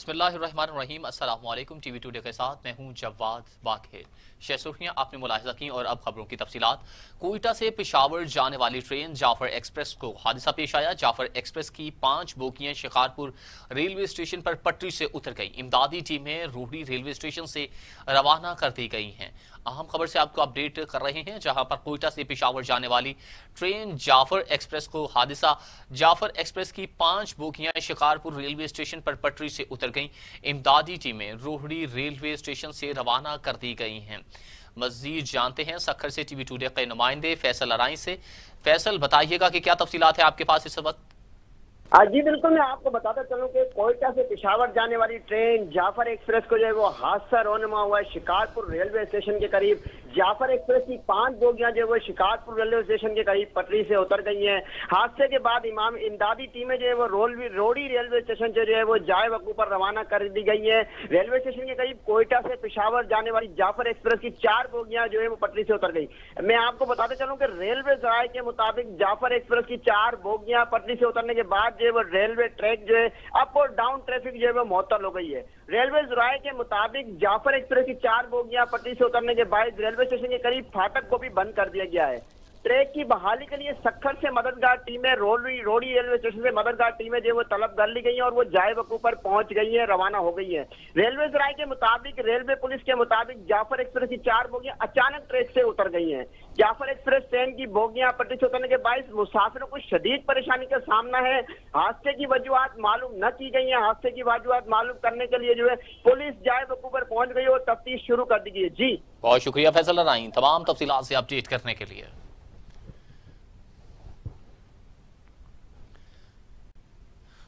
बिस्मिल्लाहिर्रहमानिर्रहीम। अस्सलाम वालेकुम। टीवी टुडे के साथ मैं हूं जवाद बाखेर। सुर्खियां आपने मुलाहिजा की और अब खबरों की तफसीलात। कोयटा से पेशावर जाने वाली ट्रेन जाफर एक्सप्रेस को हादसा पेश आया। जाफर एक्सप्रेस की 5 बोगियां शिकारपुर रेलवे स्टेशन पर पटरी से उतर गई। इमदादी टीमें रूहड़ी रेलवे स्टेशन से रवाना कर दी गई हैं। अहम खबर से आपको अपडेट कर रहे हैं, जहां पर कोयटा से पेशावर जाने वाली ट्रेन जाफर एक्सप्रेस को हादसा जाफर एक्सप्रेस की 5 बोगियां शिकारपुर रेलवे स्टेशन पर पटरी से उतर गईं। इमदादी टीमें रोहड़ी रेलवे स्टेशन से रवाना कर दी गई हैं। मजीद जानते हैं सखर से टीवी टुडे के नुमाइंदे फैसल अराई से। फैसल, बताइएगा कि क्या तफसीलात है आपके पास इस वक्त। जी बिल्कुल, मैं आपको बताता चलूं कि कोयटा से पेशावर जाने वाली ट्रेन जाफर एक्सप्रेस को जो है वो हादसा रोनमा हुआ है शिकारपुर रेलवे स्टेशन के करीब। जाफर एक्सप्रेस की 5 बोगियां जो है वो शिकारपुर रेलवे स्टेशन के करीब पटरी से उतर गई हैं। हादसे के बाद इमदादी टीमें जो है वो रोहड़ी रेलवे स्टेशन से जो है वो जाए वकू पर रवाना कर दी गई है। रेलवे स्टेशन के करीब कोयटा से पेशावर जाने वाली जाफर एक्सप्रेस की 4 बोगियां जो है वो पटरी से उतर गई। मैं आपको बताते चलूं कि रेलवे जराये के मुताबिक जाफर एक्सप्रेस की 4 बोगियां पटरी से उतरने के बाद जो है वो रेलवे ट्रैक जो है अप और डाउन ट्रैफिक जो है वो मुअत्तल हो गई है। रेलवे जराये के मुताबिक जाफर एक्सप्रेस की 4 बोगियां पटरी से उतरने के बाद रेलवे स्टेशन के करीब फाटक को भी बंद कर दिया गया है। ट्रैक की बहाली के लिए सखर से मददगार टीमें रोहड़ी रेलवे स्टेशन से मददगार टीमें जो वो तलब कर ली गई हैं और वो जाए वकू पर पहुंच गई हैं, रवाना हो गई हैं। रेलवे जराये के मुताबिक रेलवे पुलिस के मुताबिक जाफर एक्सप्रेस की 4 बोगियां अचानक ट्रैक से उतर गई हैं। जाफर एक्सप्रेस ट्रेन की बोगियां पटरी से उतरने के बाद मुसाफिरों को शदीद परेशानी का सामना है। हादसे की वजूहात मालूम न की गई है। हादसे की वजूहात मालूम करने के लिए जो है पुलिस जाए वकू पर पहुंच गई और तफ्तीश शुरू कर दी गई है। जी बहुत शुक्रिया फैसल अराई तमाम तफसीलात से अपडेट करने के लिए।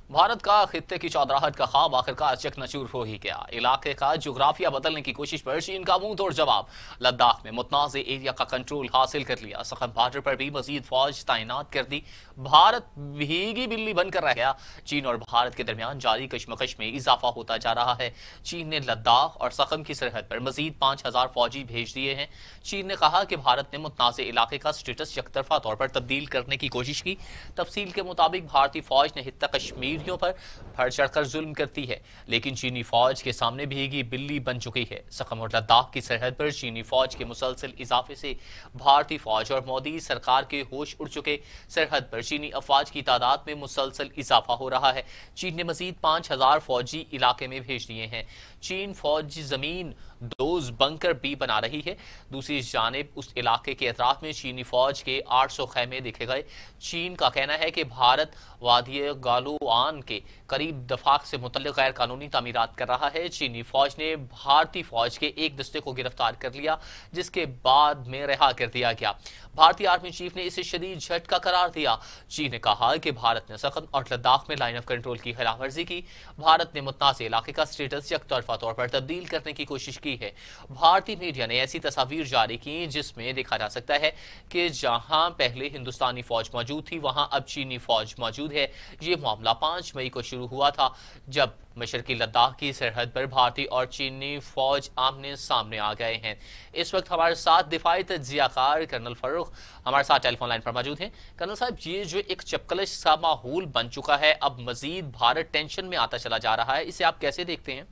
भारत का खित्ते की चौधराहट का ख्वाब आखिरकार चकनाचूर हो ही गया। इलाके का जोग्राफिया बदलने की कोशिश पर चीन का मुंह तोड़ जवाब। लद्दाख में मुतनाज़ एरिया का कंट्रोल हासिल कर लिया। सखम बॉर्डर पर भी मजीद फौज तैनात कर दी। भारत भीगी बिल्ली बनकर रह गया। चीन और भारत के दरमियान जारी कशमकश में इजाफा होता जा रहा है। चीन ने लद्दाख और सखम की सरहद पर मजीद 5000 फौजी भेज दिए हैं। चीन ने कहा कि भारत ने मुतनाज़ इलाके का स्टेटस यकतरफा तौर पर तब्दील करने की कोशिश की। तफसील के मुताबिक भारतीय फौज ने हित्ता कश्मीर पर बढ़ चढ़कर जुल्म करती है, लेकिन चीनी फौज के सामने भीगी बिल्ली बन चुकी है। सखम और लद्दाख की सरहद पर चीनी फौज के मुसलसल इजाफे से भारतीय फौज और मोदी सरकार के होश उड़ चुके। सरहद पर चीनी अफवाज की तादाद में मुसलसल इजाफा हो रहा है। चीन ने मजीद 5000 फौजी इलाके में भेज दिए हैं। चीन फौज जमीन डोज बंकर भी बना रही है। दूसरी जानिब उस इलाके के अतराफ में चीनी फौज के 800 खैमे देखे गए। चीन का कहना है कि भारत वादी गालोआन के करीब दफाक से मुतल्लिक गैर कानूनी तामीरात कर रहा है। चीनी फौज ने भारतीय फौज के एक दस्ते को गिरफ्तार कर लिया, जिसके बाद में रिहा कर दिया गया। भारतीय आर्मी चीफ ने इसे शदीद झटका करार दिया। चीन ने कहा कि भारत ने सखम और लद्दाख में लाइन ऑफ कंट्रोल की खिलाफवर्जी की। भारत ने मुतनाज़ इलाके का स्टेटस यकतरफा तौर पर तब्दील करने की कोशिश की है। भारतीय मीडिया ने ऐसी तस्वीर जारी की जिसमें देखा जा सकता है कि जहां पहले हिंदुस्तानी फौज मौजूद थी, वहां अब चीनी फौज मौजूद है। ये मामला 5 मई को शुरू हुआ था, जब मशरकी लद्दाख की सरहद पर भारतीय और चीनी फौज आमने सामने आ गए हैं। इस वक्त हमारे साथ दिफाई तज्जियाकार कर्नल फरूख हमारे साथ टेलीफोन लाइन पर मौजूद हैं। कर्नल साहब, ये जो एक चपकलश सा माहौल बन चुका है, अब मजीद भारत टेंशन में आता चला जा रहा है, इसे आप कैसे देखते हैं?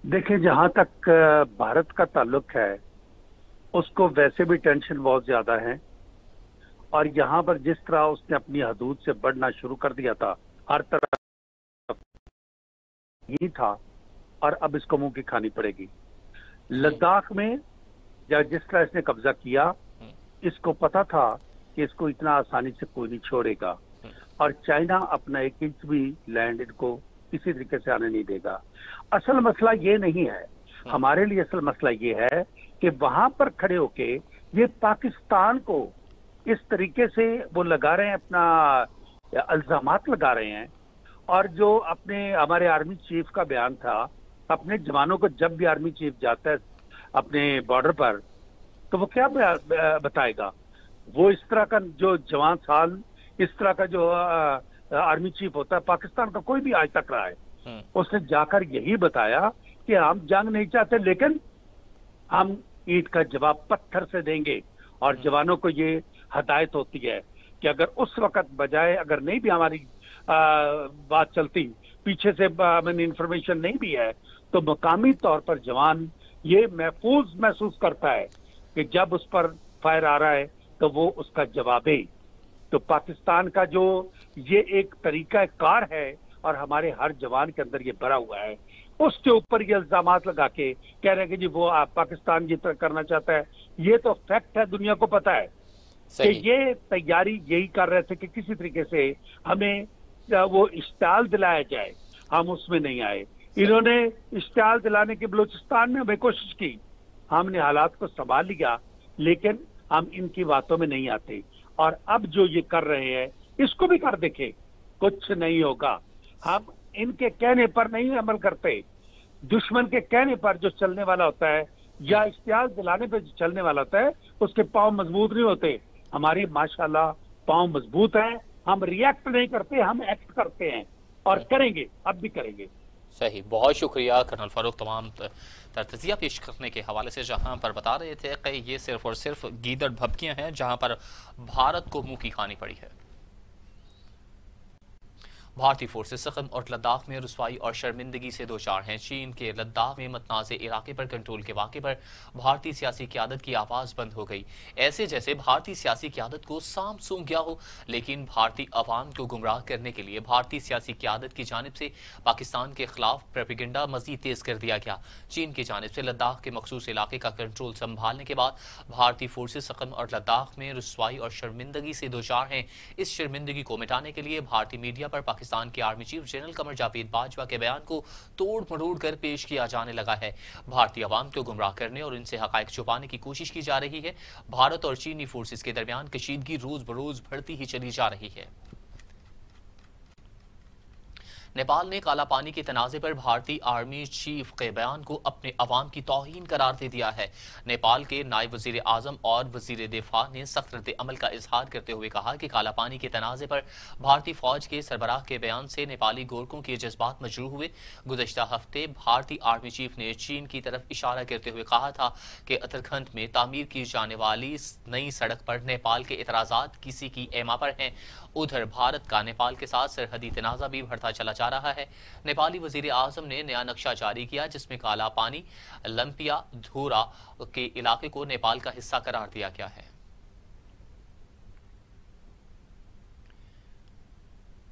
देखिए, जहां तक भारत का ताल्लुक है उसको वैसे भी टेंशन बहुत ज्यादा है, और यहाँ पर जिस तरह उसने अपनी हदूद से बढ़ना शुरू कर दिया था, हर तरह यही था, और अब इसको मुंह की खानी पड़ेगी। लद्दाख में जिस तरह इसने कब्जा किया, इसको पता था कि इसको इतना आसानी से कोई नहीं छोड़ेगा, और चाइना अपना 1 इंच भी लैंड इनको किसी तरीके से आने नहीं देगा। असल मसला ये नहीं है, हमारे लिए असल मसला ये है कि वहां पर खड़े होके ये पाकिस्तान को इस तरीके से वो लगा रहे हैं, अपना इल्जामात लगा रहे हैं। और जो अपने हमारे आर्मी चीफ का बयान था, अपने जवानों को जब भी आर्मी चीफ जाता है अपने बॉर्डर पर, तो वो क्या बताएगा? वो इस तरह का जो जवान साल, इस तरह का जो आर्मी चीफ होता है पाकिस्तान का, कोई भी आज तक रहा है, उसने जाकर यही बताया कि हम जंग नहीं चाहते, लेकिन हम ईंट का जवाब पत्थर से देंगे। और जवानों को ये हदायत होती है कि अगर उस वक्त बजाय अगर नहीं भी हमारी बात चलती, पीछे से मैंने इंफॉर्मेशन नहीं भी है, तो मकामी तौर पर जवान ये महफूज महसूस करता है कि जब उस पर फायर आ रहा है तो वो उसका जवाब दे। तो पाकिस्तान का जो ये एक तरीका कार है और हमारे हर जवान के अंदर ये भरा हुआ है, उसके ऊपर ये इल्जामात लगा के कह रहे हैं कि जी वो पाकिस्तान जिस तरह करना चाहता है, ये तो फैक्ट है, दुनिया को पता है कि ये तैयारी यही कर रहे थे कि किसी तरीके से हमें वो इश्ताल दिलाया जाए, हम उसमें नहीं आए। इन्होंने इश्ताल दिलाने की बलूचिस्तान में हमें कोशिश की, हमने हालात को संभाल लिया, लेकिन हम इनकी बातों में नहीं आते। और अब जो ये कर रहे हैं इसको भी कर देखे, कुछ नहीं होगा। हम इनके कहने पर नहीं अमल करते, दुश्मन के कहने पर जो चलने वाला होता है या इश्तियाल दिलाने पर जो चलने वाला होता है उसके पांव मजबूत नहीं होते। हमारे माशाल्लाह पांव मजबूत हैं, हम रिएक्ट नहीं करते, हम एक्ट करते हैं और करेंगे, अब भी करेंगे। सही, बहुत शुक्रिया कर्नल फारूक तमाम तजिया पेश करने के हवाले से, जहां पर बता रहे थे कि ये सिर्फ और सिर्फ गीदड़ भभकियां हैं जहां पर भारत को मुंह की खानी पड़ी है। भारतीय फोर्सेस सखम और लद्दाख में रुसवाई और शर्मिंदगी से दो चार हैं। चीन के लद्दाख में मतनाज़े इलाके पर कंट्रोल के वाक़े पर भारतीय सियासी क़यादत की आवाज़ बंद हो गई, ऐसे जैसे भारतीय सियासी क़यादत को सांप सूंघ गया हो। लेकिन भारतीय अवाम को गुमराह करने के लिए भारतीय सियासी क़यादत की जानिब से पाकिस्तान के खिलाफ प्रोपेगेंडा मज़ीद तेज़ कर दिया गया। चीन की जानिब से लद्दाख के मखसूस इलाके का कंट्रोल संभालने के बाद भारतीय फोर्सेस सखम और लद्दाख में रुसवाई और शर्मिंदगी से दो चार हैं। इस शर्मिंदगी को मिटाने के लिए भारतीय मीडिया पर पाकिस्तान के army chief general Qamar Javed Bajwa के बयान को तोड़ मरोड़ कर पेश किया जाने लगा है। भारतीय अवाम को गुमराह करने और इनसे हकायक छुपाने की कोशिश की जा रही है। भारत और चीनी फोर्सेस के दरमियान कशीदगी रोज बरोज बढ़ती ही चली जा रही है। नेपाल ने काला पानी के तनाज़े पर भारतीय आर्मी चीफ के बयान को अपने अवाम की तौहीन करार दे दिया है। नेपाल के नायब वज़ीर आज़म और वज़ीर दिफा ने सख्त रद्द अमल का इजहार करते हुए कहा कि काला पानी के तनाज़े पर भारतीय फौज के सरबराह के बयान से नेपाली गोरखों के जज्बात मजरूह हुए। गुज़श्ता हफ्ते भारतीय आर्मी चीफ ने चीन की तरफ इशारा करते हुए कहा था कि उत्तराखंड में तामीर की जाने वाली नई सड़क पर नेपाल के एतराज़ात किसी की एमा पर हैं। उधर भारत का नेपाल के साथ सरहदी तनाज़ा भी बढ़ता चला जा रहा है। नेपाली वज़ीर आज़म ने नया नक्शा जारी किया जिसमें काला पानी, लंपिया, धूरा के इलाके को नेपाल का हिस्सा करार दिया गया है।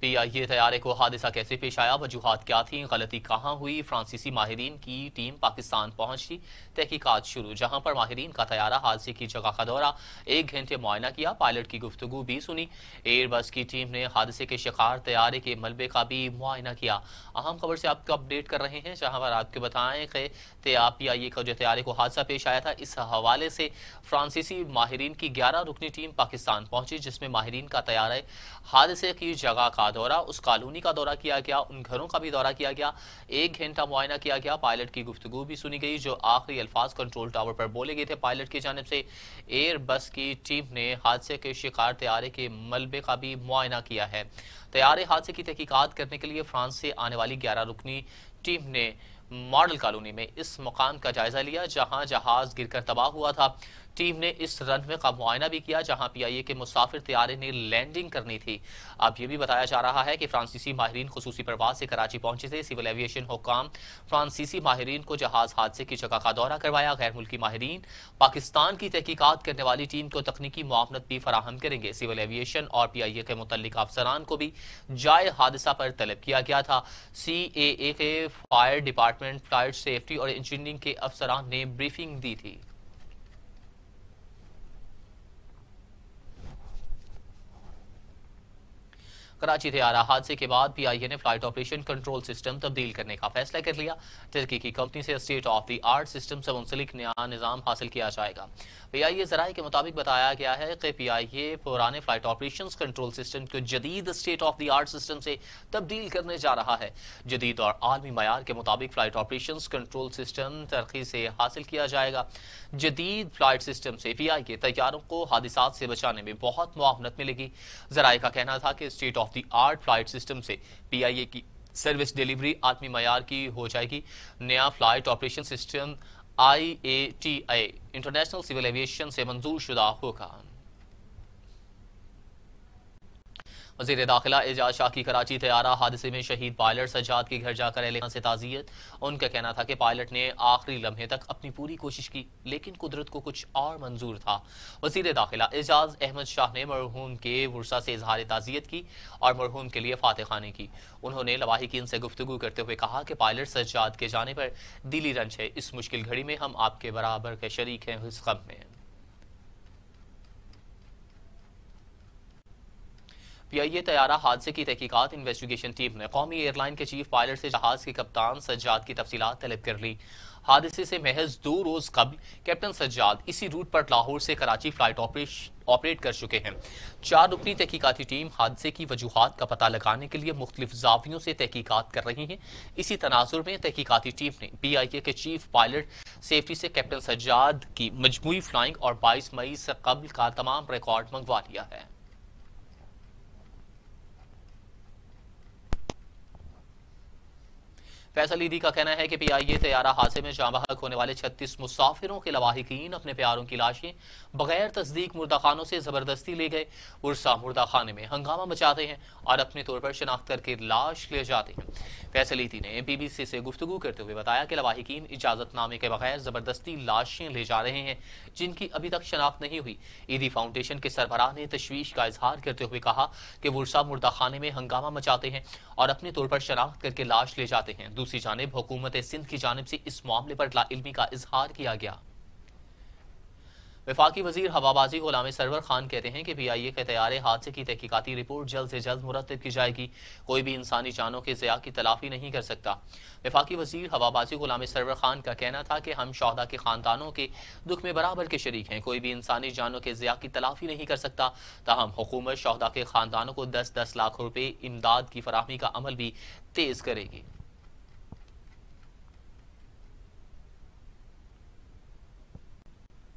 PIA तैयारे को हादसा कैसे पेश आया, वजूहात क्या थी, गलती कहां हुई। फ्रांसीसी माहिरीन की टीम पाकिस्तान पहुंची, तहकीकात शुरू। जहां पर माहिरीन का तैयारा हादसे की जगह का दौरा, 1 घंटे मुआयना किया, पायलट की गुफ्तगू भी सुनी। एयरबस की टीम ने हादसे के शिकार तैयारे के मलबे का भी मुआयना किया। अहम खबर से आपको अपडेट कर रहे हैं, जहां पर आपको बताएं कि PIA का जो तैयारे को हादसा पेश आया था, इस हवाले से फ्रांसीसी माहिरीन की 11 रुकनी टीम पाकिस्तान पहुंची, जिसमें माहिरीन का तैयारा हादसे की जगह का दौरा, उस कॉलोनी का दौरा किया गया, उन घरों का भी दौरा किया गया, 1 घंटा मुआयना किया गया, पायलट की गुफ्तगू भी सुनी गई, जो आखिरी अल्फाज कंट्रोल टावर पर बोले गए थे पायलट की जानिब से। एयर बस की टीम ने हादसे के शिकार तैयारे के मलबे का भी मुआयना किया है। तैयारे हादसे की तहकीकात करने के लिए फ्रांस से आने वाली 11 रुकनी टीम ने मॉडल कॉलोनी में इस मकाम का जायजा लिया जहां जहाज गिरकर तबाह हुआ था। टीम ने इस रनवे का मुआयना भी किया जहां PIA के मुसाफिर तैयारे ने लैंडिंग करनी थी। अब यह भी बताया जा रहा है कि फ्रांसीसी माहिरीन खुसूसी प्रवास से कराची पहुंचे थे। सिविल एविएशन हुक्काम फ्रांसीसी माहिरीन को जहाज हादसे की जगह का दौरा करवाया। गैर मुल्की माहिरीन पाकिस्तान की तहकीकात करने वाली टीम को तकनीकी मुआवनत भी फराहम करेंगे। सिविल एविएशन और PIA के मुतल्लिक अफसरान को भी जाए हादसा पर तलब किया गया था। CAA के फायर डिपार्टमेंट, फ्लाइट सेफ्टी और इंजीनियरिंग के अफसरान ने ब्रीफिंग दी थी। कराची तैयारा हादसे के बाद PIA ने फ्लाइट ऑपरेशन कंट्रोल सिस्टम तब्दील करने का फैसला कर लिया। तुर्की की कंपनी से state of the art system से मुंसलिक नया निज़ाम हासिल किया जाएगा। PIA ज़राए के मुताबिक बताया गया है कि PIA पुराने फ्लाइट ऑपरेशन कंट्रोल सिस्टम को जदीद state of the art system से तब्दील करने जा रहा है। जदीद और आलमी मयार के मुताबिक फ्लाइट ऑपरेशन कंट्रोल सिस्टम तुर्की से हासिल किया जाएगा। जदीद फ्लाइट सिस्टम से PIA तैयारों को हादिसात से बचाने में बहुत मुआवनत मिलेगी। ज़राए का कहना था कि state of the art flight system से PIA की सर्विस डिलीवरी आदमी मयार की हो जाएगी। नया flight operation system IATA international civil aviation से मंजूर शुदा होगा। वज़ीर दाखिला एजाज शाह की कराची तैयारा हादसे में शहीद पायलट सज्जाद के घर जाकर अहले से ताज़ियत। उनका कहना था कि पायलट ने आखिरी लम्हे तक अपनी पूरी कोशिश की, लेकिन कुदरत को कुछ और मंजूर था। वज़ीर दाखिला एजाज अहमद शाह ने मरहूम के वुरसा से इजहार ताज़ियत की और मरहूम के लिए फातिहानी की। उन्होंने लवाहिकीन से गुफ्तगू करते हुए कहा कि पायलट सज्जाद के जाने पर दिली रंज है। इस मुश्किल घड़ी में हम आपके बराबर के शरीक हैं इस गम में। पीआईए तैयारा हादसे की तहकीकात इन्वेस्टिगेशन टीम ने कौमी एयरलाइन के चीफ पायलट से जहाज के कप्तान सज्जाद की तफसीलात तलब कर ली। हादसे से महज 2 रोज कबल कैप्टन सज्जाद इसी रूट पर लाहौर से कराची फ्लाइट ऑपरेट कर चुके हैं। 4 रुकनी तहकीकाती टीम हादसे की वजूहात का पता लगाने के लिए मुख्तलिफ जावियों से तहकीकात कर रही है। इसी तनाजुर में तहकीकाती टीम ने पीआईए के चीफ पायलट सेफ्टी से कैप्टन सज्जाद की मजमूई फ्लाइंग और 22 मई से कबल का तमाम रिकॉर्ड मंगवा लिया है। फैसल ईदी का कहना है कि पीआईए तैयारा हादसे में जाँ बहक होने वाले 36 मुसाफिरों के लवाहिकीन अपने प्यारों की लाशें बगैर तस्दीक मुर्दाखानों से जबरदस्ती ले गए। उर्सा मुर्दाखाने में हंगामा मचाते हैं और अपने तौर पर शनाख्त करके लाश ले जाते हैं। फैसल ईदी ने BBC से गुफ्तगू करते हुए बताया कि लवाहिकीन इजाजतनामे के बगैर जबरदस्ती लाशें ले जा रहे हैं, जिनकी अभी तक शनाख्त नहीं हुई। ईदी फाउंडेशन के सरबराह ने तशवीश का इजहार करते हुए कहा कि उर्सा मुर्दाखाने में हंगामा मचाते हैं और अपने तौर पर शनाख्त करके लाश ले जाते हैं। दूसरी जानिब हुकूमत सिंध की जानिब से इस मामले पर लाइल्मी का इजहार किया गया। वफाकी वजीर हवाबाजी गुलाम सरवर खान कहते हैं कि पीआईए के तैयारे हादसे की तहकीकाती रिपोर्ट जल्द से जल्द मुरतब की जाएगी। कोई भी इंसानी जानों के ज़िया की तलाफी नहीं कर सकता। वफाकी वजीर हवाबाजी गुलाम सरवर खान का कहना था कि हम शोहदा के खानदानों के दुख में बराबर के शरीक हैं। कोई भी इंसानी जानों के ज़िया की तलाफी नहीं कर सकता। ताहम हुकूमत शोहदा के खानदानों को 10-10 लाख रुपए इमदाद की फराहमी का अमल भी तेज करेगी।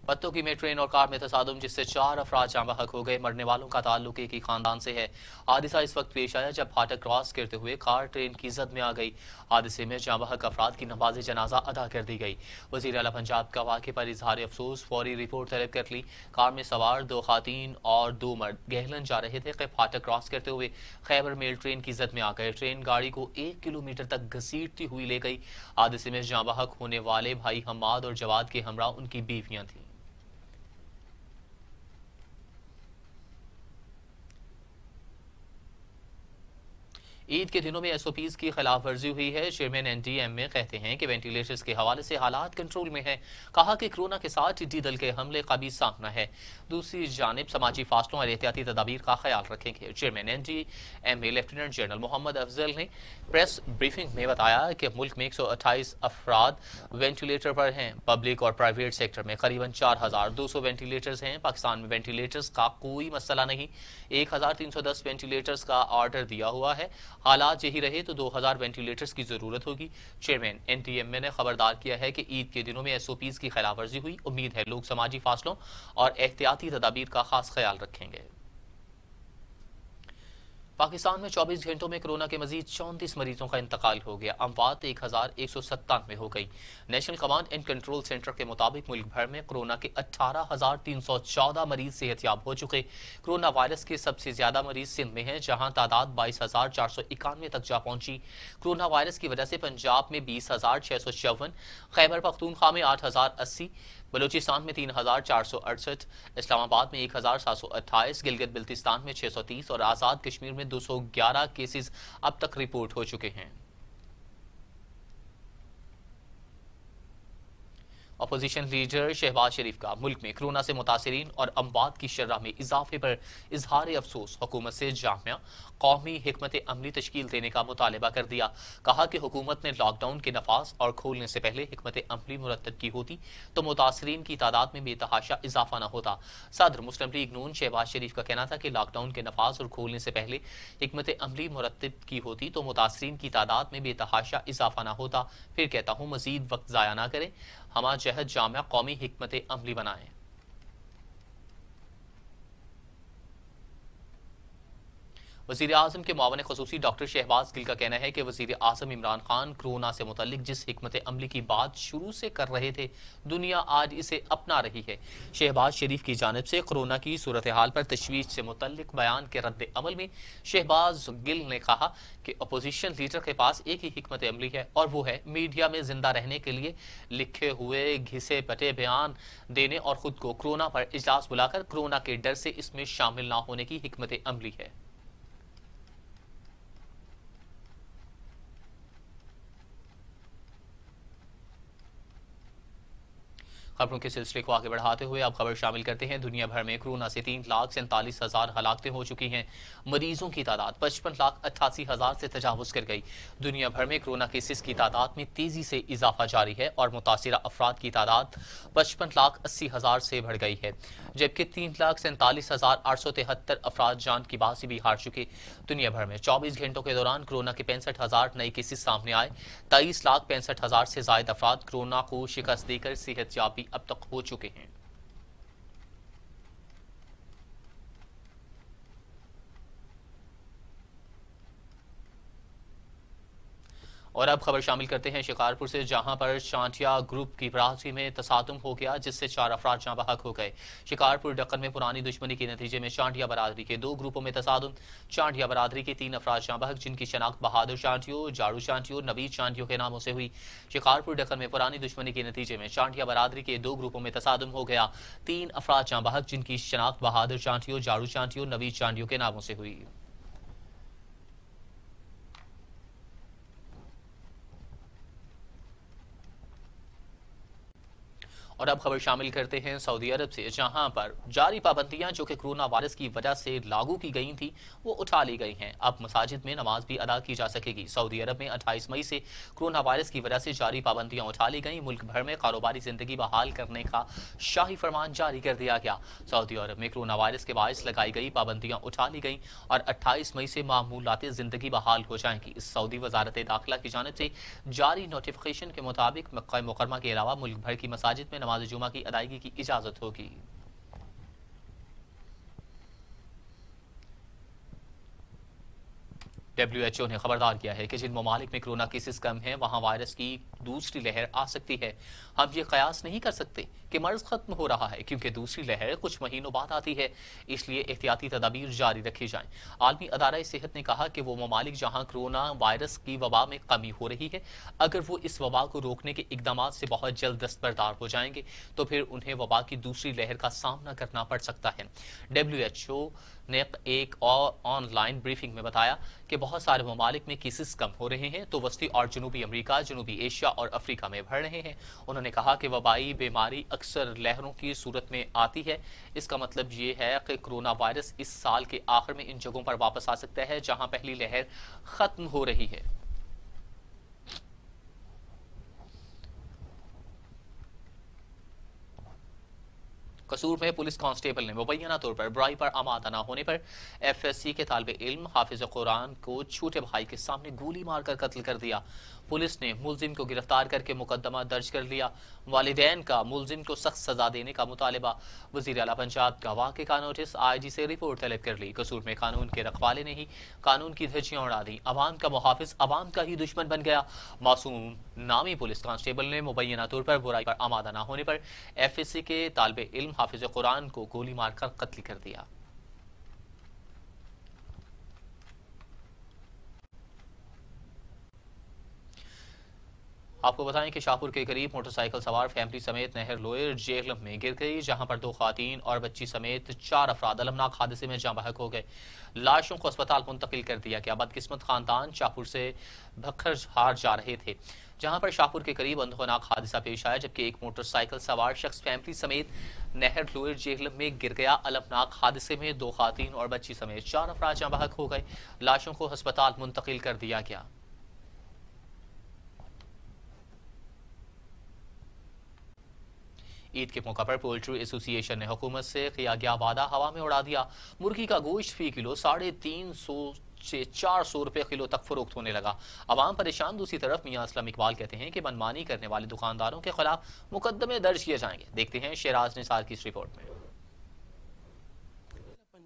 पत्तों में ट्रेन और कार में तसादुम जिससे 4 अफराद जाँ बहक हो गए। मरने वालों का ताल्लुक एक ही खानदान से है। हादसा इस वक्त पेश आया जब फाटक क्रॉस करते हुए कार ट्रेन की जद में आ गई। हादसे में जाँ बहक अफराद की नमाज जनाजा अदा कर दी गई। वज़ीर आला पंजाब का वाक़े पर इजहार अफसोस, फौरी रिपोर्ट तलब कर ली। कार में सवार 2 खातीन और 2 मर्द गहलन जा रहे थे कि फाटक क्रॉस करते हुए खैबर मेल ट्रेन की जद में आ गए। ट्रेन गाड़ी को 1 किलोमीटर तक घसीटती हुई ले गई। हादसे में जाँ बहक होने वाले भाई हमाद और जवाद के हमरा उनकी बीवियां थीं। ईद के दिनों में SOPs की खिलाफ वर्जी हुई है। चेयरमैन NDMA कहते हैं कि वेंटिलेटर्स के हवाले से हालात कंट्रोल में है। कहा कि कोरोना के साथ टिड्डी दल के हमले का भी सामना है। दूसरी जानिब समाजी फासलों और एहतियाती तदाबीर का ख्याल रखेंगे। Chairman NDMA lieutenant general Mohammad Afzal ने प्रेस ब्रीफिंग में बताया कि मुल्क में 128 अफराद वेंटिलेटर पर हैं। पब्लिक और प्राइवेट सेक्टर में करीबन 4200 वेंटिलेटर्स हैं। पाकिस्तान में वेंटिलेटर्स का कोई मसला नहीं। 1310 वेंटिलेटर्स का ऑर्डर दिया हुआ है। हालात यही रहे तो 2000 वेंटिलेटर्स की जरूरत होगी। चेयरमैन NDMA ने खबरदार किया है कि ईद के दिनों में SOPs की खिलाफवर्जी हुई। उम्मीद है लोग समाजी फासलों और एहतियाती तदाबीर का खास ख्याल रखेंगे। पाकिस्तान में 24 घंटों में कोरोना के मजीद 34 मरीजों का इंतकाल हो गया। अमवात 1197 हो गई। National command and control centre के मुताबिक मुल्क भर में कोरोना के 18,314 मरीज सेहतयाब हो चुके। कोरोना वायरस के सबसे ज्यादा मरीज सिंध में हैं, जहां तादाद 22,491 तक जा पहुंची। कोरोना वायरस की वजह से पंजाब में 20,654, खैबर पख्तूनख्वा में 8,080, बलूचिस्तान में 3,468, इस्लामाबाद में 1,728, गिलगित बिल्तिस्तान में 630 और आज़ाद कश्मीर में 211 केसेस अब तक रिपोर्ट हो चुके हैं। अपोजिशन लीडर शहबाज शरीफ का मुल्क में कोरोना से मुतासरीन और अमवात की शरह में इजाफे पर इजहार अफसोस। हुकूमत से जामिया कौमी हिकमत अमली तश्कील देने का मुतालबा कर दिया। कहा कि हुकूमत ने लॉकडाउन के नफाज और खोलने से पहले हिकमत अमली मुरतब की होती तो मुतासरीन की तादाद में बेतहाशा इजाफा न होता। सदर मुस्लिम लीग नून शहबाज शरीफ का कहना था कि लॉकडाउन के नफाज और खोलने से पहले हिकमत अमली मुरतब की होती तो मुतासरीन की तादाद में बेतहाशा इजाफा न होता। फिर कहता हूँ मजीद वक्त ज़ाया ना करें, हमा जहद जामिया कौमी हिकमत अमली बनाएं। वज़ीर आज़म के मुआवन ख़ुसूसी डॉक्टर शहबाज गिल का कहना है कि वज़ीर आज़म इमरान खान कोरोना से मुतल्लिक जिस हिकमत अमली की बात शुरू से कर रहे थे, दुनिया आज इसे अपना रही है। शहबाज शरीफ की जानिब से कोरोना की सूरत हाल पर तशवीश से मुतल्लिक बयान के रद्द अमल में शहबाज गिल ने कहा कि अपोजिशन लीडर के पास एक ही हिकमत अमली है और वो है मीडिया में जिंदा रहने के लिए लिखे हुए घिसे पटे बयान देने और खुद को कोरोना पर इजलास बुलाकर कोरोना के डर से इसमें शामिल ना होने की हिकमत अमली है। खबरों के सिलसिले को आगे बढ़ाते हुए अब खबर शामिल करते हैं। दुनिया भर में कोरोना से 3,47,000 हलाकतें हो चुकी हैं। मरीजों की तादाद 55,88,000 से तजावुज कर गई। दुनिया भर में कोरोना केसेस की तादाद में तेजी से इजाफा जारी है और मुतासिरा अफराद की तादाद 55,80,000 से बढ़ गई है, जबकि 3,47,873 अफराद जान की बाजी भी हार चुके। दुनिया भर में 24 घंटों के दौरान कोरोना के 65,000 नए केसेस सामने आए। 23,65,000 से ज्यादा अफराद कोरोना को शिकस्त देकर सेहतयाब अब तक हो चुके हैं। और अब खबर शामिल करते हैं शिकारपुर से, जहां पर चांटिया ग्रुप की बरादरी में तसादुम हो गया, जिससे 4 अफराद जाँ बहक हो गए। शिकारपुर डक्कन में पुरानी दुश्मनी के नतीजे में चांटिया बरादरी के 2 ग्रुपों में तसादुम। चांटिया बरादरी के 3 अफराद जाँ बहक, जिनकी शनाख्त बहादुर चांटियो, जाड़ू चांटियो, नबीद चांटियो के नामों से हुई। शिकारपुर डक्कन में पुरानी दुश्मनी के नतीजे में चांटिया बरादरी के 2 ग्रुपों में तसादुम हो गया। 3 अफराद जाँ बहक, जिनकी शनाख्त बहादुर चांटियो, जाड़ू चांटियो, नबीद चांटियो के नामों से हुई। और अब खबर शामिल करते हैं सऊदी अरब से, जहां पर जारी पाबंदियां जो कि कोरोना वायरस की वजह से लागू की गई थी वो उठा ली गई हैं। अब मसाजिद में नमाज भी अदा की जा सकेगी। सऊदी अरब में 28 मई से कोरोना वायरस की वजह से जारी पाबंदियां उठा ली गई। मुल्क भर में कारोबारी जिंदगी बहाल करने का शाही फरमान जारी कर दिया गया। सऊदी अरब में कोरोना वायरस के बायस लगाई गई पाबंदियां उठा ली गई और 28 मई से मामूलात जिंदगी बहाल हो जाएंगी। इस सऊदी वजारत दाखिला की जानिब से जारी नोटिफिकेशन के मुताबिक मक्का मुकरमा के अलावा मुल्क भर की मसाजिद में नमाज जुमा की अदायगी की इजाजत होगी। WHO ने खबरदार किया है कि जिन ममालिक में कोरोना केसेस कम हैं वहां वायरस की दूसरी लहर आ सकती है। हम ये कयास नहीं कर सकते कि मर्ज खत्म हो रहा है, क्योंकि दूसरी लहर कुछ महीनों बाद आती है, इसलिए एहतियाती तदाबीर जारी रखी जाएं। आलमी अदारा सेहत ने कहा कि वो ममालिक जहां कोरोना वायरस की वबा में कमी हो रही है, अगर वो इस वबा को रोकने के इकदाम से बहुत जल्द दस्तबरदार हो जाएंगे तो फिर उन्हें वबा की दूसरी लहर का सामना करना पड़ सकता है। WHO ने एक और ऑनलाइन ब्रीफिंग में बताया कि बहुत सारे ममालिक में केसेस कम हो रहे हैं तो वस्ती और जनूबी अमेरिका, जनूबी एशिया और अफ्रीका में बढ़ रहे हैं। उन्होंने कहा कि वबाई बीमारी अक्सर लहरों की सूरत में आती है। इसका मतलब ये है कि कोरोना वायरस इस साल के आखिर में इन जगहों पर वापस आ सकता है जहां पहली लहर खत्म हो रही है। कसूर में पुलिस कांस्टेबल ने मुबैना तौर पर बुराई पर आमादा न होने पर FSC के तालिबे इल्म हाफिज कुरान को छोटे भाई के सामने गोली मारकर कत्ल कर दिया। पुलिस ने मुलजिम को गिरफ्तार करके मुकदमा दर्ज कर लिया। वालिदैन का मुलजिम को सख्त सजा देने का मुतालबा। वजीर आला पंजाब का वाक़े का नोटिस IG से रिपोर्ट तलब कर ली। कसूर में कानून के रखवाले ने ही कानून की धज्जियां उड़ा दी। अवाम का मुहाफिज अवाम का ही दुश्मन बन गया। मासूम नामी पुलिस कांस्टेबल ने मुबैना तौर पर बुराई पर आमादा न होने पर FSC के तालिबे इल्म हाफिज कुरान को गोली मारकर कत्ल कर दिया। आपको बताएं कि शाहपुर के करीब मोटरसाइकिल सवार फैमिली समेत नहर लोयर जेहलम में गिर गई, जहां पर 2 खातीन और बच्ची समेत 4 अफराद अलमनाक हादसे में जाँ बहक हो गए। लाशों को अस्पताल मुंतकिल कर दिया गया। बदकिस्मत खानदान शाहपुर से भखरहार जा रहे थे, जहां पर शाहपुर के करीब अंधोनाक हादसा पेश आया, जबकि एक मोटरसाइकिल सवार शख्स फैमिली समेत नहर लोयर जेहलम में गिर गया। अलमनाक हादसे में 2 खातीन और बच्ची समेत 4 अफराद जाँ बहक हो गए। लाशों को अस्पताल मुंतकिल कर दिया गया। ईद के मौका पर पोल्ट्री एसोसिएशन ने हुकूमत से किया गया वादा हवा में उड़ा दिया। मुर्गी का गोश्त फी किलो 350 से 400 रुपए किलो तक फरोख्त होने लगा। अवाम परेशान। दूसरी तरफ मियां असलम इकबाल कहते हैं कि मनमानी करने वाले दुकानदारों के खिलाफ मुकदमे दर्ज किए जाएंगे। देखते हैं शहराज निसार की इस रिपोर्ट में।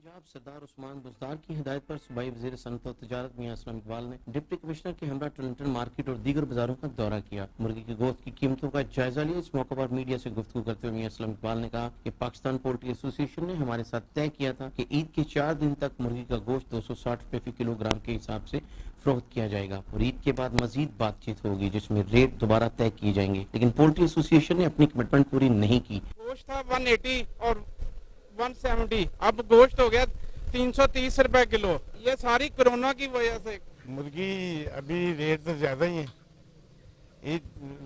पंजाब सरदार उस्मान बुज़दार की हिदायत पर सूबाई वज़ीर सनअत और तिजारत मियां असलम इकबाल ने डिप्टी कमिश्नर के हमरा टर्लिंगटन मार्केट और दीगर बाजारों का दौरा किया। मुर्गी की गोश्त की कीमतों का जायजा लिया। इस मौके पर मीडिया से गुफ्तगू करते हुए मियां असलम इकबाल ने कहा कि पाकिस्तान पोल्ट्री एसोसिएशन ने हमारे साथ तय किया था कि ईद के 4 दिन तक मुर्गी का गोश्त 260 रुपए फी किलोग्राम के हिसाब से फरोख्त किया जाएगा और ईद के बाद मजीद बातचीत होगी जिसमें रेट दोबारा तय किए जाएंगे, लेकिन पोल्ट्री एसोसिएशन ने अपनी कमिटमेंट पूरी नहीं की। गोश्त था 180 और 170, अब गोश्त हो गया 330 रुपए किलो। ये सारी कोरोना की वजह से। मुर्गी अभी रेट तो ज्यादा ही है,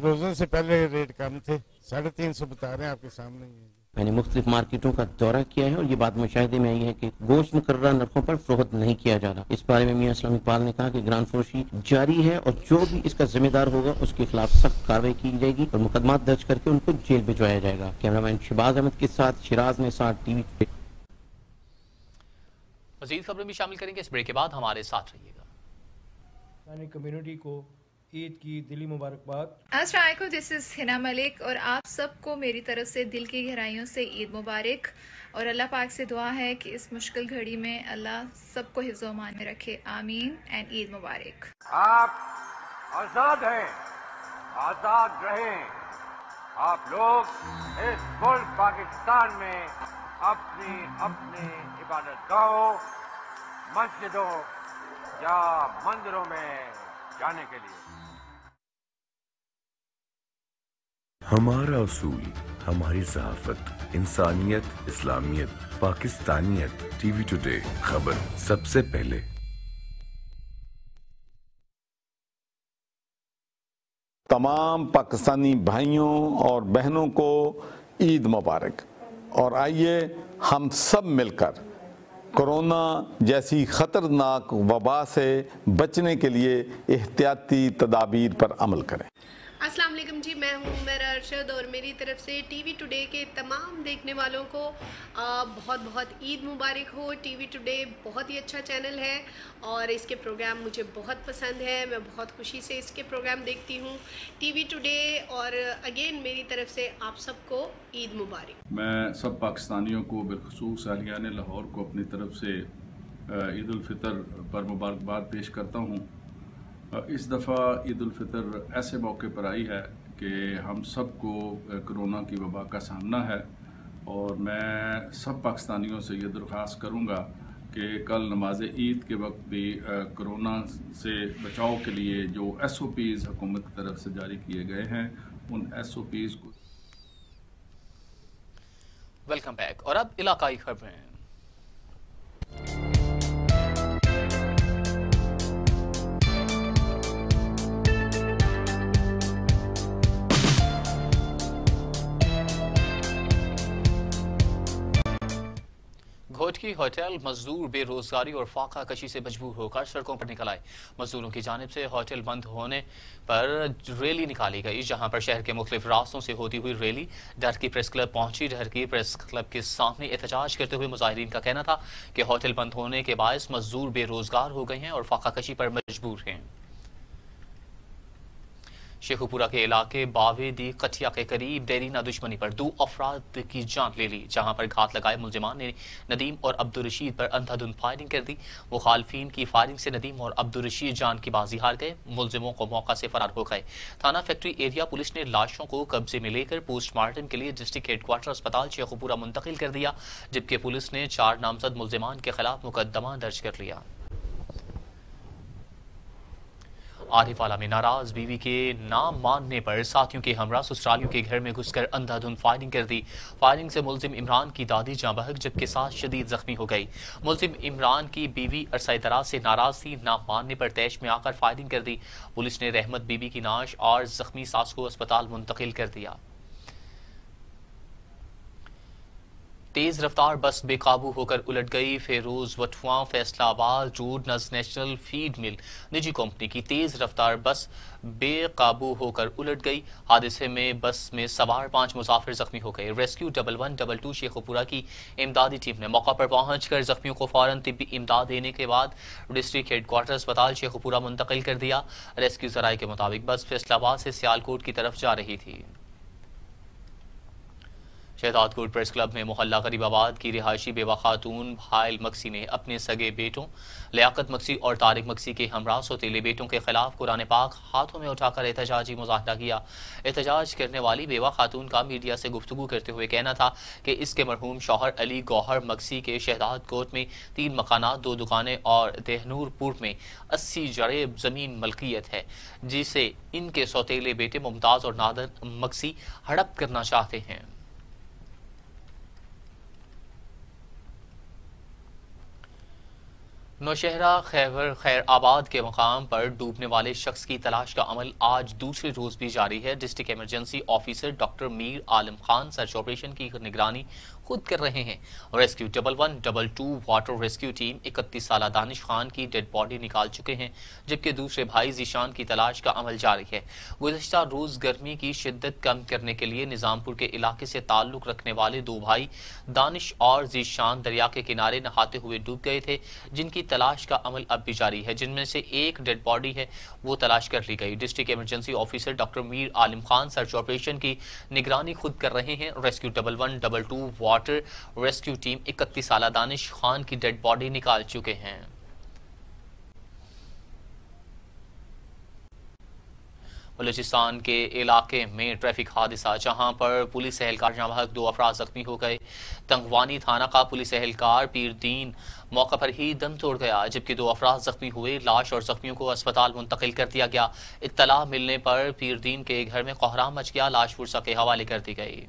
रोजों से पहले रेट कम थे, 350 बता रहे हैं आपके सामने ही है। मैंने मुख्तलिफ मार्केटों का दौरा किया है और ये बात मुशाहिदे में आई है कि गोश्त मुकर्ररा नरखों पर फरोख्त नहीं किया जा रहा। इस बारे में मियां असलम इकबाल ने कहा कि ग्रान फरोशी जारी है और जो भी इसका जिम्मेदार होगा उसके खिलाफ सख्त कार्रवाई की जाएगी और मुकदमा दर्ज करके उनको जेल भिजवाया जाएगा। कैमरामैन शहबाज अहमद के साथ शिराज निसार, टीवी पे। मजीद खबरें भी शामिल करेंगे इस ब्रेक के बाद, हमारे साथ रहिएगा। कम्युनिटी को ईद की दिली मुबारकबाद। अस्सलाम वालेकुम, दिस इज़ हिना मलिक और आप सबको मेरी तरफ से दिल की गहराइयों से ईद मुबारक और अल्लाह पाक से दुआ है कि इस मुश्किल घड़ी में अल्लाह सबको हिफ्ज़ व अमान में रखे, आमीन एंड ईद मुबारक। आप आज़ाद हैं, आज़ाद रहें। आप लोग इस मुल्क पाकिस्तान में अपनी अपनी इबादत गाहों, मस्जिदों या मंदिरों में जाने के लिए। हमारा उसूल, हमारी सहाफत, इंसानियत, इस्लामियत, पाकिस्तानियत। टीवी टुडे, खबर सबसे पहले। तमाम पाकिस्तानी भाइयों और बहनों को ईद मुबारक। और आइए हम सब मिलकर कोरोना जैसी खतरनाक वबा से बचने के लिए एहतियाती तदाबीर पर अमल करें। अस्सलाम वालेकुम जी, मैं हूँ मेरा अरशद और मेरी तरफ से टीवी टुडे के तमाम देखने वालों को बहुत बहुत ईद मुबारक हो। टीवी टुडे बहुत ही अच्छा चैनल है और इसके प्रोग्राम मुझे बहुत पसंद है। मैं बहुत खुशी से इसके प्रोग्राम देखती हूँ टीवी टुडे। और अगेन मेरी तरफ से आप सबको ईद मुबारक। मैं सब पाकिस्तानियों को बिलखुसूस अहलियान लाहौर को अपनी तरफ से ईद उल फितर पर मुबारकबाद पेश करता हूँ। इस दफ़ा ईद उल फितर ऐसे मौके पर आई है कि हम सबको कोरोना की वबा का सामना है और मैं सब पाकिस्तानियों से ये दरख्वास्त करूँगा कि कल नमाज ईद के वक्त भी कोरोना से बचाव के लिए जो SOPs हुकूमत की तरफ से जारी किए गए हैं उन SOPs को। Welcome back. और अब इलाकाई खबरें। घोटकी होटल मजदूर बेरोजगारी और फाका कशी से मजबूर होकर सड़कों पर निकल आए। मजदूरों की जानिब से होटल बंद होने पर रैली निकाली गई, जहां पर शहर के मुख्तलिफ रास्तों से होती हुई रैली डर की प्रेस क्लब पहुंची। डर की प्रेस क्लब के सामने एहतजाज करते हुए मुजाहिरीन का कहना था कि होटल बंद होने के बायस मजदूर बेरोजगार हो गए हैं और फाका कशी पर मजबूर हैं। शेखुपुरा के इलाके बावेदी कठिया के करीब देरीना दुश्मनी पर 2 अफराद की जान ले ली, जहां पर घात लगाए मुलजिमान ने नदीम और अब्दुल रशीद पर अंधाधुंध फायरिंग कर दी। मुखालफीन की फायरिंग से नदीम और अब्दुल रशीद जान की बाजी हार गए। मुलजिमों को मौका से फरार हो गए। थाना फैक्ट्री एरिया पुलिस ने लाशों को कब्जे में लेकर पोस्टमार्टम के लिए डिस्ट्रिक्ट हेडक्वार्टर अस्पताल शेखुपुरा मुंतकिल कर दिया, जबकि पुलिस ने 4 नामजद मुलजिमान के खिलाफ मुकदमा दर्ज कर लिया। आरिफवाला में नाराज बीवी के नाम मानने पर साथियों के हमरा ससुरालियों के घर में घुसकर अंधाधुंध फायरिंग कर दी। फायरिंग से मुलजिम इमरान की दादी जाँ बहक जबकि सास शदीद जख्मी हो गई। मुलजिम इमरान की बीवी अरसा दराज से नाराज थी, नाम मानने पर तैश में आकर फायरिंग कर दी। पुलिस ने रहमत बीबी की नाश और जख्मी सास को अस्पताल मुंतकिल कर दिया। तेज रफ्तार बस बेकाबू होकर उलट गई। Feroz Watwa Faisalabad road national feed mill निजी कंपनी की तेज रफ्तार बस बेकाबू होकर उलट गई। हादसे में बस में सवार 5 मुसाफिर जख्मी हो गए। रेस्क्यू 1112 शेखुपुरा की इमदादी टीम ने मौका पर पहुंचकर जख्मियों को फौरन तिब्बी इमदाद देने के बाद डिस्ट्रिक्ट हेडक्वार्टर अस्पताल शेखुपुरा मुंतकिल कर दिया। रेस्क्यू जराये के मुताबिक बस फैसलाबाद से सियालकोट की तरफ जा रही थी। शहजादकोट प्रेस क्लब में मोहल्ला गरीबाबाद की रिहायशी बेवा खातून भाईल मक्सी ने अपने सगे बेटों लियाकत मक्सी और तारिक मक्सी के हमरा सौतेले बेटों के खिलाफ कुरान पाक हाथों में उठाकर एहतजाजी मुजाहरा किया। एहतजाज करने वाली बेवा खातून का मीडिया से गुफ्तगू करते हुए कहना था कि इसके मरहूम शौहर अली गौहर मक्सी के शहजादकोट में 3 मकानात, 2 दुकानें और देहनूरपुर में 80 जरे जमीन मलकियत है, जिसे इनके सौतेले बेटे मुमताज और नादर मक्सी हड़प करना चाहते हैं। नौशहरा खैबर खैर आबाद के मकाम पर डूबने वाले शख्स की तलाश का अमल आज दूसरे रोज भी जारी है। District emergency officer doctor Mir Alam Khan search operation की निगरानी खुद कर रहे हैं। रेस्क्यू 1112 वाटर रेस्क्यू टीम 31 साल दानिश खान की डेड बॉडी निकाल चुके हैं, जबकि दूसरे भाई जीशान की तलाश का अमल जारी है। गुज़श्ता रोज गर्मी की शिद्दत कम करने के लिए निजामपुर के इलाके से ताल्लुक रखने वाले 2 भाई दानिश और जीशान दरिया के किनारे नहाते हुए डूब गए थे, जिनकी तलाश का अमल अब भी जारी है। जिनमें से एक डेड बॉडी है वो तलाश कर ली गई। District emergency officer doctor Mir Alam Khan search operation की निगरानी खुद कर रहे हैं। रेस्क्यू 1112 वाटर रेस्क्यू टीम 31 साल दानिश खान की डेड बॉडी निकाल चुके हैं। बलूचिस्तान के इलाके में ट्रैफिक हादसा, जहां पर पुलिस एहलकार जवाहक 2 अफराद जख्मी हो गए। तंगवानी थाना का पुलिस एहलकार पीरदीन मौका पर ही दम तोड़ गया, जबकि 2 अफराद जख्मी हुए। लाश और जख्मियों को अस्पताल मुंतकिल कर दिया गया। इत्तला मिलने पर पीरदीन के घर में कोहराम मच गया, लाश पुरसा के हवाले कर दी गई।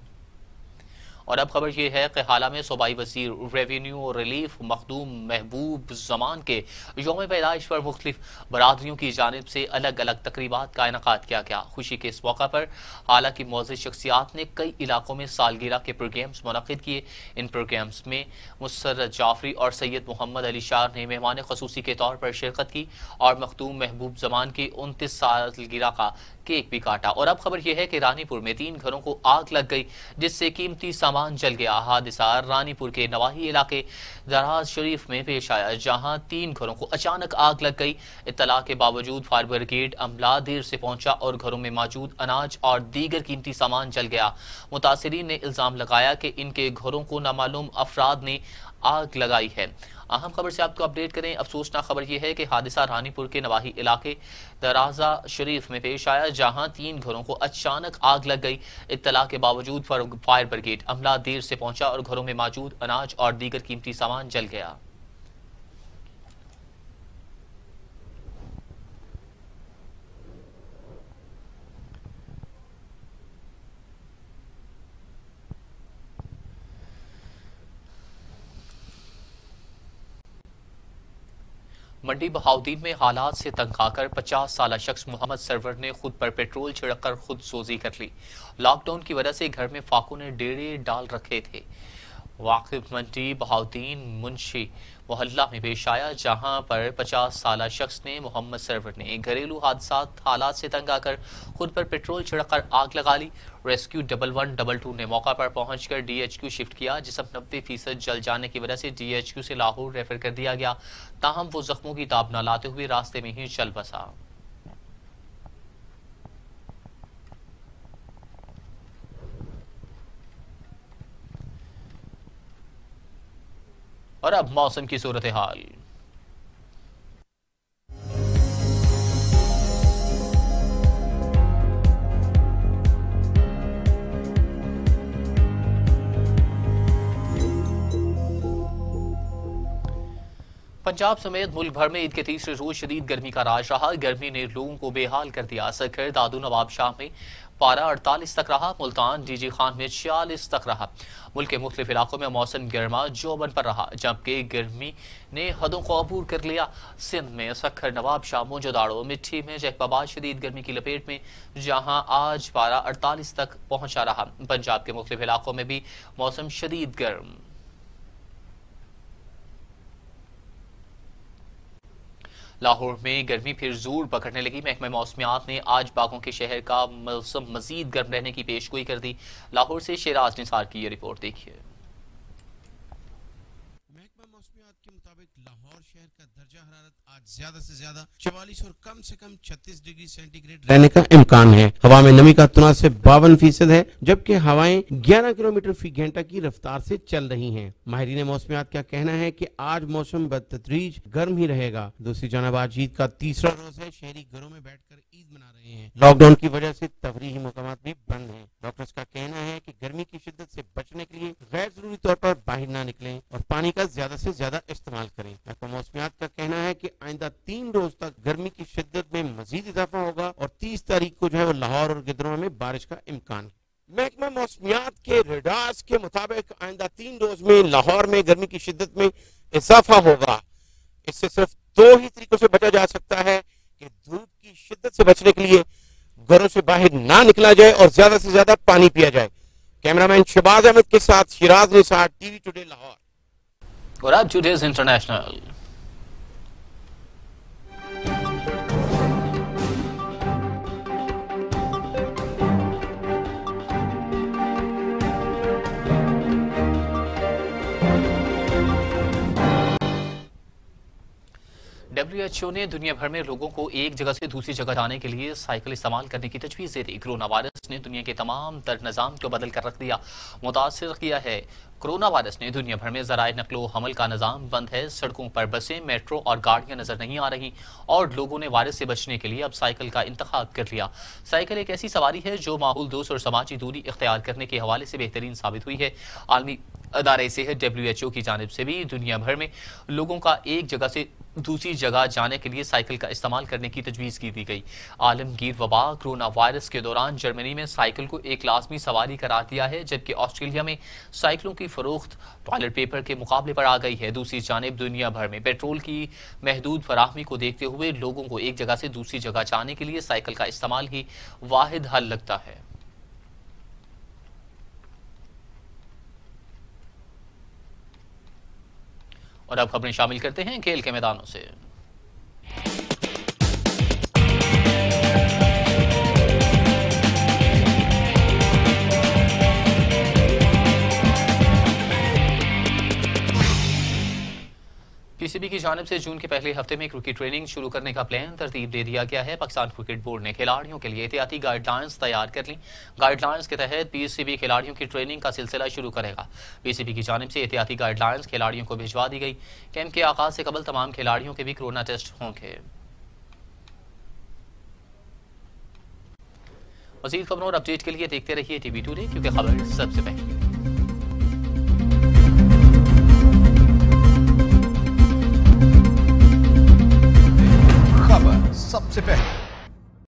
और अब खबर यह है कि हाल में सूबाई वजीर रेवेन्यू और रिलीफ मखदूम महबूब जमान के यौम पैदाइश पर मुख्तलिफ बरादरियों की जानिब से अलग अलग तकरीबात का इनेकाद किया गया। खुशी के इस मौका पर हालांकि मौजूद शख्सियात ने कई इलाकों में सालगिरह के प्रोग्राम्स मुनक़िद किए। इन प्रोग्राम्स में मुसर्रत जाफरी और सैयद मोहम्मद अली शाह ने मेहमान खसूसी के तौर पर शिरकत की और मखदूम महबूब जमान की 29 सालगिरह का केक भी काटा। और अब खबर यह है कि रानीपुर में 3 घरों को आग लग गई, जिससे कीमती सामान जल गया। हादसा रानीपुर के नवाही इलाके दराज शरीफ में पेश आया, जहां 3 घरों को अचानक आग लग गई। इत्तला के बावजूद फायर ब्रिगेड अमला देर से पहुंचा और घरों में मौजूद अनाज और दीगर कीमती सामान जल गया। मुतासिरीन ने इल्जाम लगाया कि इनके घरों को नामालूम अफराद ने आग लगाई है। अहम खबर से आपको अपडेट करें। अफसोसनाक खबर यह है कि हादसा रानीपुर के नवाही इलाके दराजा शरीफ में पेश आया, जहां 3 घरों को अचानक आग लग गई। इत्तला के बावजूद फायर ब्रिगेड अमला देर से पहुंचा और घरों में मौजूद अनाज और दीगर कीमती सामान जल गया। मंडी बहाउद्दीन में हालात से तंग आकर 50 साल शख्स मोहम्मद सरवर ने खुद पर पेट्रोल छिड़ककर खुद सोजी कर ली। लॉकडाउन की वजह से घर में फाकों ने डेरे डाल रखे थे। वाकिफ मंडी बहाउद्दीन मुंशी मोहल्ला में पेश आया, जहां पर 50 साल शख्स ने मोहम्मद सरवर ने घरेलू हालात से तंग आकर खुद पर पेट्रोल छिड़ककर आग लगा ली। रेस्क्यू 1112 ने मौका पर पहुंचकर DHQ शिफ्ट किया, जिसम 90% जल जाने की वजह से DHQ से लाहौर रेफर कर दिया गया। ताहम वो जख्मों की ताब न लाते हुए रास्ते में ही चल बसा। और अब मौसम की सूरत हाल। पंजाब समेत मुल्क भर में ईद के तीसरे रोज शदीद गर्मी का राज रहा। गर्मी ने लोगों को बेहाल कर दिया। सखर दादू नवाब शाह में पारा 48 तक रहा। मुल्तान DG खान में 46 तक रहा। मुल्क के मुख्तलिफ इलाकों में मौसम गर्मा जोबन पर रहा, जबकि गर्मी ने हदों को अबूर कर लिया। सिंध में सखर नवाब शाह मोजोदाड़ो मिट्टी में जैकबाबाद शदीद गर्मी की लपेट में, जहां आज पारा 48 तक पहुंचा रहा। पंजाब के मुख्तलिफ इलाकों में भी मौसम शदीद गर्म। लाहौर में गर्मी फिर जोर पकड़ने लगी। महकमा मौसमियात ने आज बागों के शहर का मौसम मजीद गर्म रहने की पेशगोई कर दी। लाहौर से शेराज निसार की ये रिपोर्ट देखिए। मौसमियात के मुताबिक लाहौर शहर का दर्जा हरारत आज ज्यादा से ज्यादा 44 और कम से कम 36 डिग्री सेंटीग्रेड रहने का इम्कान है। हवा में नमी का 53 से 52% है, जबकि हवाएं 11 किलोमीटर फी घंटा की रफ्तार से चल रही हैं। माहिरीन मौसमियात का कहना है कि आज मौसम बतदरीज गर्म ही रहेगा। दूसरी जानब आज ईद का तीसरा रोज है। शहरी घरों में बैठकर ईद मना रहे हैं। लॉकडाउन की वजह से तफरीही मकामात भी बंद हैं। डॉक्टर्स का कहना है कि गर्मी की शिद्दत से बचने के लिए गैर जरूरी तौर पर बाहर ना निकलें और पानी का ज्यादा से ज्यादा इस्तेमाल करें। महकमा मौसमियात का कहना है कि आइंदा 3 रोज तक गर्मी की शिद्दत में मजीद इजाफा होगा और 30 तारीख को जो है वो लाहौर और गिदरों में बारिश का इम्कान है। महकमा मौसमियात के रेडार्स के मुताबिक आइंदा 3 रोज में लाहौर में गर्मी की शिद्दत में इजाफा होगा। इससे सिर्फ 2 ही तरीकों से बचा जा सकता है कि धूप की शिद्दत से बचने के लिए घरों से बाहर ना निकला जाए और ज्यादा से ज्यादा पानी पिया जाए। कैमरामैन शहबाज अहमद के साथ शिराज निसार, टीवी टुडे लाहौर। और अब टुडेज इंटरनेशनल। WHO ने दुनिया भर में लोगों को एक जगह से दूसरी जगह जाने के लिए साइकिल इस्तेमाल करने की तजवीज़ दे दी। कोरोना वायरस ने दुनिया के तमाम तर निज़ाम को बदल कर रख दिया, मुतासिर किया है। कोरोना वायरस ने दुनिया भर में ज़राए नकलो हमल का निज़ाम बंद है। सड़कों पर बसें, मेट्रो और गाड़ियां नजर नहीं आ रही और लोगों ने वायरस से बचने के लिए अब साइकिल का इंतखाब कर लिया। साइकिल एक ऐसी सवारी है जो माहौल दोस्त और समाजी दूरी इख्तियार करने के हवाले से बेहतरीन साबित हुई है। आलमी अदारे सेहत WHO की जानिब से भी दुनिया भर में लोगों का एक जगह से दूसरी जगह जाने के लिए साइकिल का इस्तेमाल करने की तजवीज़ की दी गई। आलमगीर वबा कोरोना वायरस के दौरान जर्मनी में साइकिल को एक लाजमी सवारी करार दिया है, जबकि ऑस्ट्रेलिया में साइकिलों की फरोख्त टॉयलेट पेपर के मुकाबले पर आ गई है। दूसरी जानिब दुनिया भर में पेट्रोल की महदूद फराहमी को देखते हुए लोगों को एक जगह से दूसरी जगह जाने के लिए साइकिल का इस्तेमाल ही वाहिद हल लगता है। और अब खबरें शामिल करते हैं खेल के मैदानों से। PCB की जानिब से जून के पहले हफ्ते में क्रिकेट ट्रेनिंग शुरू करने का प्लान तरतीब दे दिया गया है। पाकिस्तान क्रिकेट बोर्ड ने खिलाड़ियों के लिए एहतियाती गाइडलाइंस तैयार कर ली। गाइडलाइंस के तहत PCB खिलाड़ियों की ट्रेनिंग का सिलसिला शुरू करेगा। PCB की जानिब से एहतियाती गाइडलाइंस खिलाड़ियों को भिजवा दी गई। कैंप के आगाज से कबल तमाम खिलाड़ियों के भी कोरोना टेस्ट होंगे। मज़ीद खबरों और अपडेट के लिए देखते रहिए टीवी टुडे, क्योंकि खबर सबसे पहले। सबसे पहले